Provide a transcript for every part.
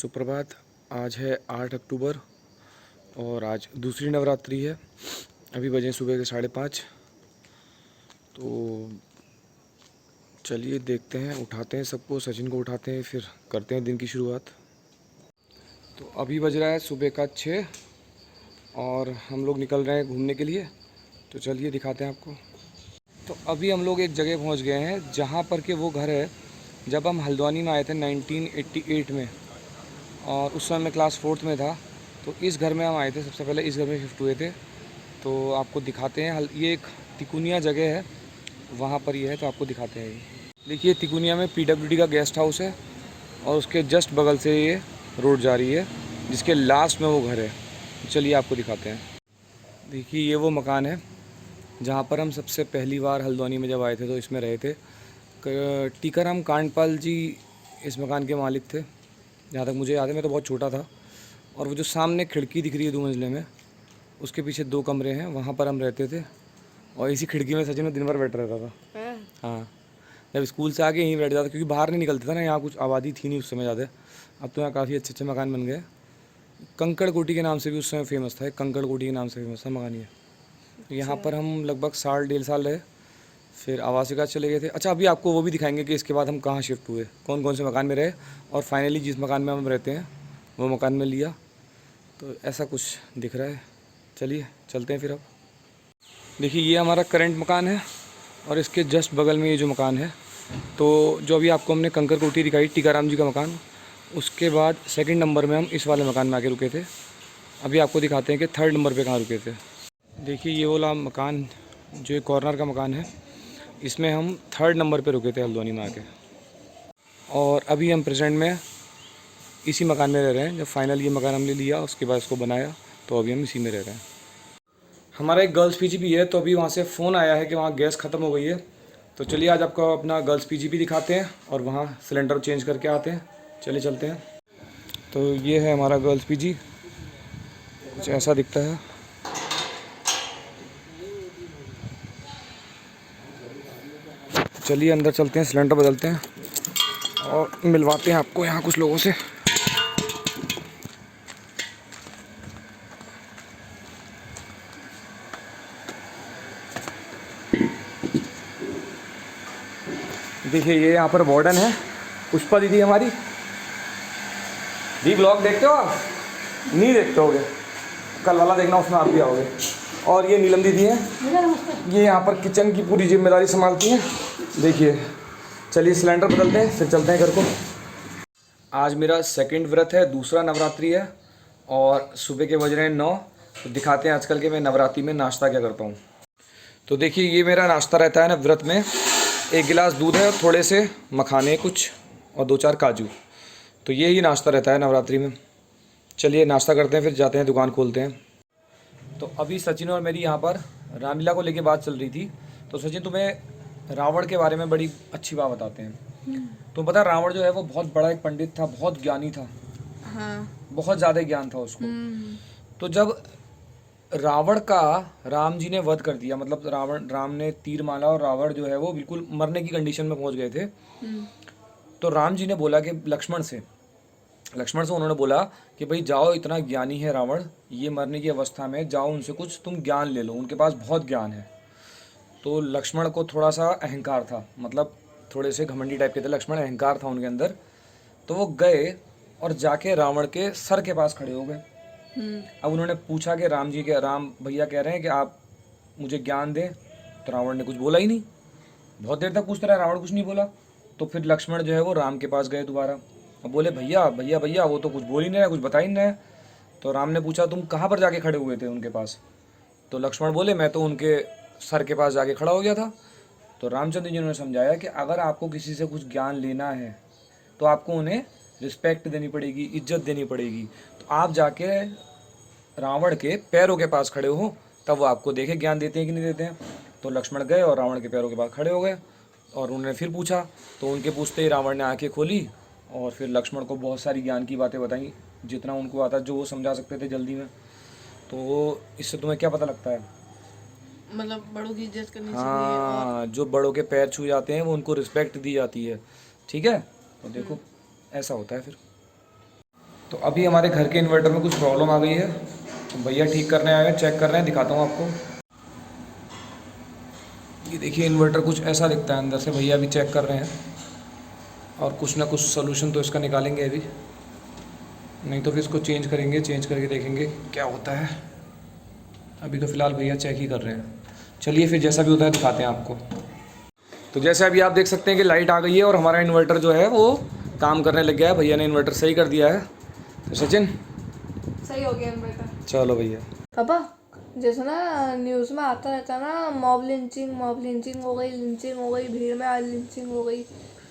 सुप्रभात। आज है 8 अक्टूबर और आज दूसरी नवरात्रि है। अभी बजे सुबह के 5:30। तो चलिए देखते हैं, उठाते हैं सबको, सचिन को उठाते हैं, फिर करते हैं दिन की शुरुआत। तो अभी बज रहा है सुबह का 6 और हम लोग निकल रहे हैं घूमने के लिए। तो चलिए दिखाते हैं आपको। तो अभी हम लोग एक जगह पहुंच गए हैं जहां पर के वो घर है जब हम हल्द्वानी में आए थे 1988 में, और उस समय मैं क्लास 4th में था। तो इस घर में हम आए थे, सबसे पहले इस घर में शिफ्ट हुए थे। तो आपको दिखाते हैं, ये एक तिकुनिया जगह है, वहाँ पर ये है, तो आपको दिखाते हैं। ये देखिए, तिकुनिया में PWD का गेस्ट हाउस है और उसके जस्ट बगल से ये रोड जा रही है जिसके लास्ट में वो घर है। चलिए आपको दिखाते हैं। देखिए, ये वो मकान है जहाँ पर हम सबसे पहली बार हल्द्वानी में जब आए थे तो इसमें रहे थे। टीकाराम कांडपाल जी इस मकान के मालिक थे, जहाँ तक मुझे याद है। मैं तो बहुत छोटा था। और वो जो सामने खिड़की दिख रही है 2 मंजिले में, उसके पीछे 2 कमरे हैं, वहाँ पर हम रहते थे। और इसी खिड़की में सचिन में दिन भर बैठ रहता था। हाँ, जब स्कूल से आके यहीं बैठ जाता, क्योंकि बाहर नहीं निकलते था ना, यहाँ कुछ आबादी थी नहीं उस समय ज़्यादा। अब तो यहाँ काफ़ी अच्छे अच्छे मकान बन गए। कंकड़ कोठी के नाम से भी उस समय फेमस था, कंकड़ कोठी के नाम से फेमस था मकान ये। यहाँ पर हम लगभग 1.5 साल रहे, फिर आवासिका चले गए थे। अच्छा, अभी आपको वो भी दिखाएंगे कि इसके बाद हम कहाँ शिफ्ट हुए, कौन कौन से मकान में रहे, और फाइनली जिस मकान में हम रहते हैं वो मकान में लिया। तो ऐसा कुछ दिख रहा है। चलिए चलते हैं फिर। अब देखिए, ये हमारा करंट मकान है और इसके जस्ट बगल में ये जो मकान है, तो जो अभी आपको हमने कंकर कोठी दिखाई, टीकाराम जी का मकान, उसके बाद 2nd नंबर में हम इस वाले मकान में आके रुके थे। अभी आपको दिखाते हैं कि 3rd नंबर पे कहाँ रुके थे। देखिए, ये वाला मकान जो एक कॉर्नर का मकान है, इसमें हम 3rd नंबर पे रुके थे हल्द्वानी में आके। और अभी हम प्रेजेंट में इसी मकान में रह रहे हैं। जब फाइनल ये मकान हमने लिया, उसके बाद इसको बनाया, तो अभी हम इसी में रह रहे हैं। हमारा एक गर्ल्स PG भी है, तो अभी वहाँ से फ़ोन आया है कि वहाँ गैस ख़त्म हो गई है। तो चलिए आज आपको अपना गर्ल्स PG भी दिखाते हैं और वहाँ सिलेंडर चेंज करके आते हैं। चलिए चलते हैं। तो ये है हमारा गर्ल्स PG, कुछ ऐसा दिखता है। चलिए अंदर चलते हैं, सिलेंडर बदलते हैं और मिलवाते हैं आपको यहाँ कुछ लोगों से। देखिए, ये यहाँ पर वार्डन है, पुष्पा दीदी हमारी। दी ब्लॉग देखते हो आप? नहीं देखते होगे, कल वाला देखना, उसमें आप भी आओगे। और ये नीलम दीदी है, ये यहाँ पर किचन की पूरी जिम्मेदारी संभालती हैं। देखिए, चलिए सिलेंडर बदलते हैं, फिर चलते हैं घर को। आज मेरा 2nd व्रत है, दूसरा नवरात्रि है और सुबह के बज रहे हैं 9। तो दिखाते हैं आजकल के मैं नवरात्रि में नाश्ता क्या करता हूँ। तो देखिए, ये मेरा नाश्ता रहता है ना व्रत में। 1 गिलास दूध है और थोड़े से मखाने कुछ और 2-4 काजू। तो ये ही नाश्ता रहता है नवरात्रि में। चलिए नाश्ता करते हैं, फिर जाते हैं, दुकान खोलते हैं। तो अभी सचिन और मेरी यहाँ पर रामलीला को लेके बात चल रही थी। तो सचिन, तुम्हें रावण के बारे में बड़ी अच्छी बात बताते हैं। तो पता, रावण जो है वो बहुत बड़ा एक पंडित था, बहुत ज्ञानी था। हाँ। बहुत ज़्यादा ज्ञान था उसको। तो जब रावण का राम जी ने वध कर दिया, मतलब राम ने तीर मारा और रावण जो है वो बिल्कुल मरने की कंडीशन में पहुंच गए थे। तो राम जी ने बोला कि लक्ष्मण से उन्होंने बोला कि भाई जाओ, इतना ज्ञानी है रावण, ये मरने की अवस्था में, जाओ उनसे कुछ तुम ज्ञान ले लो, उनके पास बहुत ज्ञान है। तो लक्ष्मण को थोड़ा सा अहंकार था, मतलब थोड़े से घमंडी टाइप के थे लक्ष्मण, अहंकार था उनके अंदर। तो वो गए और जाके रावण के सर के पास खड़े हो गए। अब उन्होंने पूछा कि राम भैया कह रहे हैं कि आप मुझे ज्ञान दें। तो रावण ने कुछ बोला ही नहीं, बहुत देर तक पूछता रहा, रावण कुछ नहीं बोला। तो फिर लक्ष्मण जो है वो राम के पास गए दोबारा, अब बोले भैया भैया भैया, वो तो कुछ बोल ही नहीं रहा, कुछ बता ही नहीं रहा। तो राम ने पूछा तुम कहाँ पर जाके खड़े हुए थे उनके पास? तो लक्ष्मण बोले मैं तो उनके सर के पास जाके खड़ा हो गया था। तो रामचंद्र जी ने समझाया कि अगर आपको किसी से कुछ ज्ञान लेना है तो आपको उन्हें रिस्पेक्ट देनी पड़ेगी, इज्जत देनी पड़ेगी। तो आप जाके रावण के पैरों के पास खड़े हो, तब वो आपको देखे ज्ञान देते हैं कि नहीं देते हैं। तो लक्ष्मण गए और रावण के पैरों के पास खड़े हो गए और उन्होंने फिर पूछा। तो उनके पूछते ही रावण ने आंखें खोली और फिर लक्ष्मण को बहुत सारी ज्ञान की बातें बताई, जितना उनको आता, जो वो समझा सकते थे जल्दी में। तो इससे तुम्हें क्या पता लगता है? मतलब बड़ों की इज्जत करनी चाहिए। हाँ, जो बड़ों के पैर छू जाते हैं वो उनको रिस्पेक्ट दी जाती है। ठीक है, तो देखो ऐसा होता है फिर। तो अभी हमारे घर के इन्वर्टर में कुछ प्रॉब्लम आ गई है, तो भैया ठीक करने आए हैं, चेक कर रहे हैं, दिखाता हूँ आपको। ये देखिए इन्वर्टर कुछ ऐसा दिखता है अंदर से, भैया अभी चेक कर रहे हैं और कुछ ना कुछ सोल्यूशन तो इसका निकालेंगे अभी, नहीं तो फिर इसको चेंज करेंगे, चेंज करके देखेंगे क्या होता है। अभी तो फ़िलहाल भैया चेक ही कर रहे हैं, चलिए फिर जैसा भी होता है दिखाते हैं आपको। तो जैसे अभी आप देख सकते हैं कि लाइट आ गई है और हमारा इन्वर्टर जो है वो काम करने लग गया है, भैया ने इन्वर्टर सही कर दिया है। तो सचिन सही हो गया इन्वर्टर। चलो भैया। पापा जैसे ना न्यूज़ में आता रहता है ना, मॉब लिंचिंग हो गई, लिंचिंग हो गई, भीड़ में आज लिंचिंग हो गई,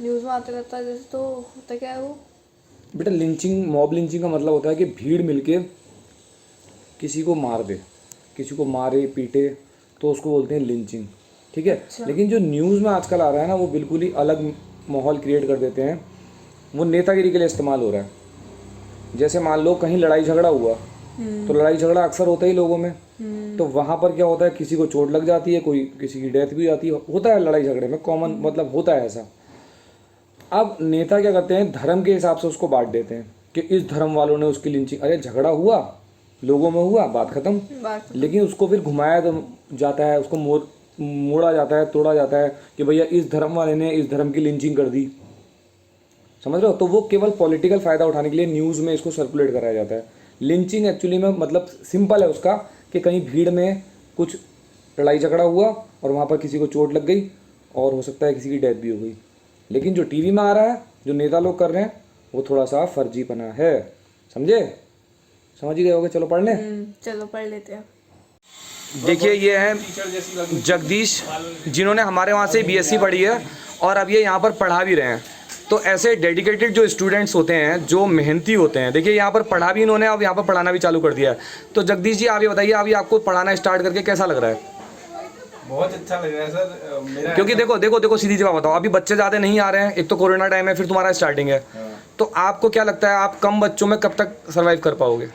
न्यूज़ में आता रहता है जैसे, तो होता क्या है वो? बेटा लिंचिंग, मॉब लिंचिंग का मतलब होता है कि भीड़ मिलके किसी को मार दे, किसी को मारे पीटे, तो उसको बोलते हैं लिंचिंग, ठीक है। अच्छा। लेकिन जो न्यूज़ में आजकल आ रहा है ना, वो बिल्कुल ही अलग माहौल क्रिएट कर देते हैं, वो नेतागिरी के लिए इस्तेमाल हो रहा है। जैसे मान लो कहीं लड़ाई झगड़ा हुआ, तो लड़ाई झगड़ा अक्सर होता ही लोगों में, तो वहाँ पर क्या होता है, किसी को चोट लग जाती है, कोई किसी की डेथ भी हो जाती है, होता है लड़ाई झगड़े में, कॉमन मतलब होता है ऐसा। अब नेता क्या करते हैं, धर्म के हिसाब से उसको बांट देते हैं कि इस धर्म वालों ने उसकी लिंचिंग, अरे झगड़ा हुआ, लोगों में हुआ, बात खत्म। लेकिन उसको फिर घुमाया तो जाता है, उसको मोड़ा जाता है, तोड़ा जाता है कि भैया इस धर्म वाले ने इस धर्म की लिंचिंग कर दी, समझ रहे हो। तो वो केवल पॉलिटिकल फ़ायदा उठाने के लिए न्यूज़ में इसको सर्कुलेट कराया जाता है। लिंचिंग एक्चुअली में मतलब सिंपल है उसका, कि कहीं भीड़ में कुछ लड़ाई झगड़ा हुआ और वहाँ पर किसी को चोट लग गई और हो सकता है किसी की डेथ भी हो गई। लेकिन जो टीवी में आ रहा है, जो नेता लोग कर रहे हैं, वो थोड़ा सा फर्जीपना है, समझे, समझ ही गए होगे। चलो पढ़ लें। चलो पढ़ लेते हैं। देखिए ये है जगदीश, जिन्होंने हमारे वहाँ से बीएससी पढ़ी है और अब ये यहाँ पर पढ़ा भी रहे हैं। तो ऐसे डेडिकेटेड जो स्टूडेंट्स होते हैं, जो मेहनती होते हैं, देखिए यहाँ पर पढ़ा भी इन्होंने, अब यहाँ पर पढ़ाना भी चालू कर दिया है। तो जगदीश जी आप ये बताइए, अभी आपको पढ़ाना स्टार्ट करके कैसा लग रहा है? बहुत अच्छा लग रहा है सर मेरा। क्योंकि देखो देखो देखो सीधी सी बात बताओ, अभी बच्चे ज़्यादा नहीं आ रहे हैं, एक तो कोरोना टाइम है, फिर तुम्हारा स्टार्टिंग है, तो आपको क्या लगता है आप कम बच्चों में कब तक सर्वाइव कर पाओगे?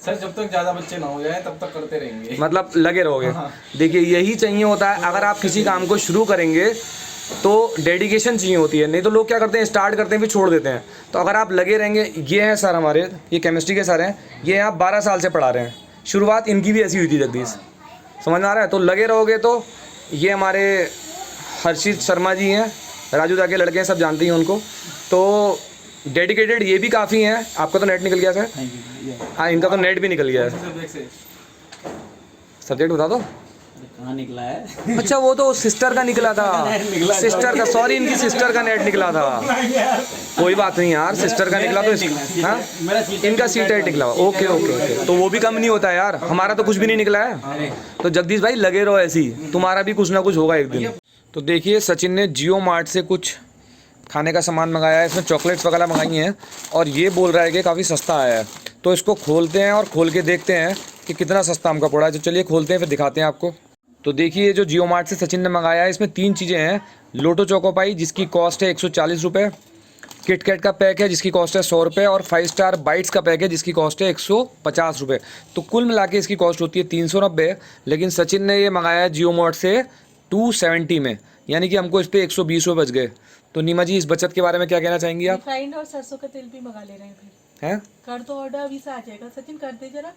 सर जब तक ज़्यादा बच्चे ना हो जाए तब तक करते रहेंगे, मतलब लगे रहोगे। देखिए यही चाहिए होता है, अगर आप किसी काम को शुरू करेंगे तो डेडिकेशन चाहिए होती है, नहीं तो लोग क्या करते हैं, स्टार्ट करते हैं फिर छोड़ देते हैं। तो अगर आप लगे रहेंगे, ये हैं सर हमारे, ये केमिस्ट्री के सर हैं, ये आप 12 साल से पढ़ा रहे हैं, शुरुआत इनकी भी ऐसी हुई थी जगदीश, समझ में आ रहा है। तो लगे रहोगे तो ये हमारे हर्षित शर्मा जी हैं, राजू दा के लड़के हैं, सब जानते हैं उनको। तो डेडिकेटेड ये भी काफ़ी हैं। आपका तो नेट निकल गया सर? हाँ इनका तो नेट भी निकल गया है। सब्जेक्ट बता दो। कहाँ निकला है? अच्छा वो तो सिस्टर का निकला था, सिस्टर का, सॉरी इनकी सिस्टर का नेट निकला था। कोई बात नहीं यार, सिस्टर का निकला तो हाँ इनका सीटेट निकला। ओके ओके ओके, तो वो भी कम नहीं होता है यार, हमारा तो कुछ भी नहीं निकला है। तो जगदीश भाई लगे रहो ऐसी, तुम्हारा भी कुछ ना कुछ होगा एक दिन। तो देखिए सचिन ने जियो मार्ट से कुछ खाने का सामान मंगाया है, इसमें चॉकलेट्स वगैरह मंगाई हैं और ये बोल रहा है कि काफ़ी सस्ता आया है। तो इसको खोलते हैं और खोल के देखते हैं कि कितना सस्ता हमका पड़ा है। तो चलिए खोलते हैं फिर दिखाते हैं आपको। तो देखिए ये जो जियो मार्ट से सचिन ने मंगाया है, इसमें 3 चीज़ें हैं। लोटो चोको पाई जिसकी कॉस्ट है 140 रुपये, किटकैट का पैक है जिसकी कॉस्ट है 100 रुपये, और 5 स्टार बाइट्स का पैक है जिसकी कॉस्ट है 150 रुपये। तो कुल मिला के इसकी कॉस्ट होती है 390। लेकिन सचिन ने ये मंगाया है जियो मार्ट से 270 में, यानी कि हमको इस पर 120 रुपये बच गए। तो नीमा जी इस बचत के बारे में क्या कहना चाहेंगी आप? रिफाइंड और सरसों का तेल भी मंगा ले रहे हैं फिर। हैं कर तो ऑर्डर अभी से आ जाएगा। सचिन कर दे जरा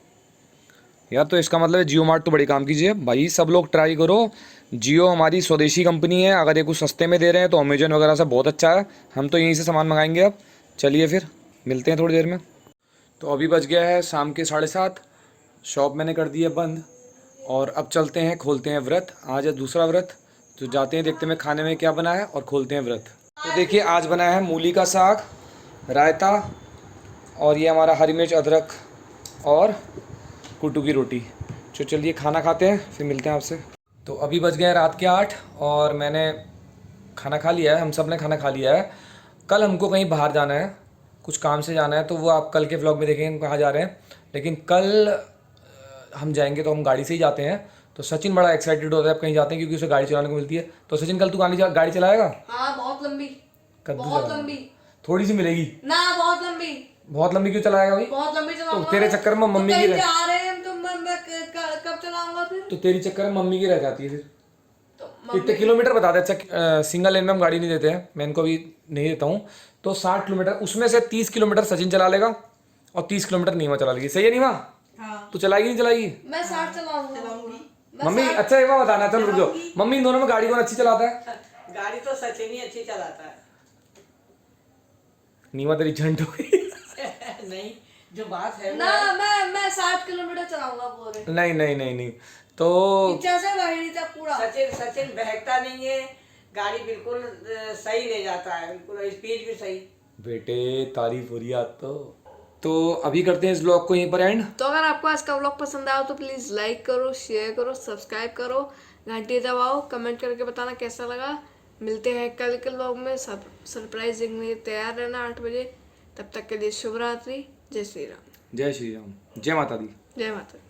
यार। तो इसका मतलब है जियो मार्ट तो बड़ी काम कीजिए भाई, सब लोग ट्राई करो। जियो हमारी स्वदेशी कंपनी है, अगर ये कुछ सस्ते में दे रहे हैं तो अमेजन वगैरह से बहुत अच्छा है। हम तो यहीं से सामान मंगाएंगे अब। चलिए फिर मिलते हैं थोड़ी देर में। तो अभी बज गया है शाम के 7:30, शॉप मैंने कर दी है बंद और अब चलते हैं खोलते हैं व्रत। आज है दूसरा व्रत, तो जाते हैं देखते हैं खाने में क्या बना है और खोलते हैं व्रत। तो देखिए आज बना है मूली का साग, रायता और ये हमारा हरी मिर्च अदरक और कुट्टू की रोटी। तो चलिए खाना खाते हैं फिर मिलते हैं आपसे। तो अभी बज गए हैं रात के 8 और मैंने खाना खा लिया है, हम सब ने खाना खा लिया है। कल हमको कहीं बाहर जाना है, कुछ काम से जाना है, तो वो आप कल के व्लॉग में देखेंगे कहाँ जा रहे हैं। लेकिन कल हम जाएंगे तो हम गाड़ी से ही जाते हैं। तो सचिन बड़ा एक्साइटेड होता है अब कहीं जाते हैं क्योंकि उसे गाड़ी चलाने को मिलती है। तो सचिन कल तू गाड़ी चलाएगा? हाँ बहुत लंबी, कद्दू बहुत चलाएगा? लंबी थोड़ी सी मिलेगी ना, बहुत लंबी, बहुत लंबी क्यों चलाएगा भाई? बहुत लंबी तो चलाऊंगा। तेरे चक्कर में मम्मी की कहीं रह जा रहे हैं तो मैं कब चलाऊंगा फिर? तो तेरी चक्कर में मम्मी की रह जाती है फिर। तो कितने किलोमीटर बता दे। अच्छा सिंगल लेन में हम गाड़ी नहीं देते हैं, मैं इनको भी नहीं देता हूँ। तो 60 किलोमीटर, उसमें से 30 किलोमीटर सचिन चला लेगा और 30 किलोमीटर नीमा चला लेगी। सही है नीमा? हाँ तू चलाएगी नहीं चलाएगी? मैं 60 चलाऊंगी। मम्मी अच्छा एक बार बताना, चल रुक जाओ। मम्मी इन दोनों में गाड़ी कौन अच्छी चलाता है? गाड़ी तो सचिन ही अच्छी चलाता है। नीमा तेरी झंड हो गई। नहीं, जो बात है ना मैं 60 किलोमीटर चलाऊंगा पूरे। नहीं नहीं नहीं नहीं तो पीछे से वही तक पूरा। सचिन बहकता नहीं है, गाड़ी बिल्कुल सही ले जाता है, बिल्कुल स्पीड भी सही। बेटे तारीफ हो रही है आज तो अभी करते हैं इस ब्लॉग को यहीं पर एंड। तो अगर आपको आज का व्लॉग पसंद आया तो प्लीज़ लाइक करो, शेयर करो, सब्सक्राइब करो, घंटी दबाओ, कमेंट करके बताना कैसा लगा। मिलते हैं कल के व्लॉग में। सब सरप्राइजिंग में तैयार रहना 8 बजे। तब तक के लिए शुभ रात्रि। जय श्री राम। जय श्री राम। जय माता दी। जय माता दी।